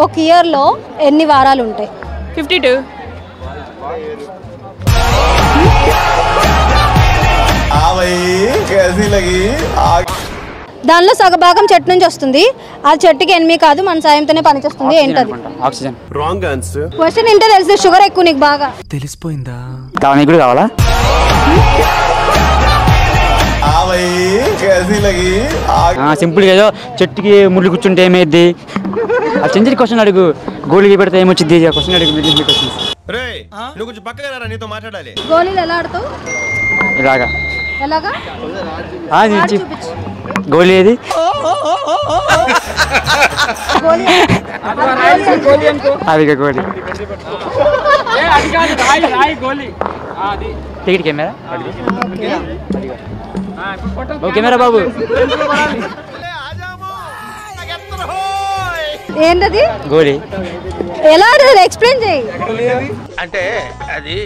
ఒక ఇయర్లో ఎన్ని వారాలు ఉంటాయి? 52. దానిలో సగభాగం చెట్టు నుంచి వస్తుంది. ఆ చెట్టుకి ఎనిమి కాదు, మన సాయంతోనే పనిచేస్తుంది. ఏంటది? ఆక్సిజన్. Wrong answer. క్వశ్చన్ ఏంటో తెలుసు. షుగర్ ఎక్కువ నీకు బాగా తెలిసిపోయిందా? నీకు కూడా కావాలా? సింపుల్ గా ఏదో చెట్టుకి ముళ్ళు కూర్చుంటే ఏమైద్ది? ఆ చెంచరి క్వశ్చన్ అడుగు. గోళీ పెడితే ఏమొచ్చింది? క్వశ్చన్ అడుగు. నువ్వు కొంచెం పక్కగా రా, నీతో మాట్లాడాలి. గోళీలు ఎలా ఆడుతావు? ఇలాగా. ఎలాగా? గోళీ ఏది? అది గోళీ. Ticket camera. ఓ కెమెరా బాబు. ఏంటది? గోళీ. ఎలా ఎక్స్ప్లెయిన్ చేయి. అంటే అది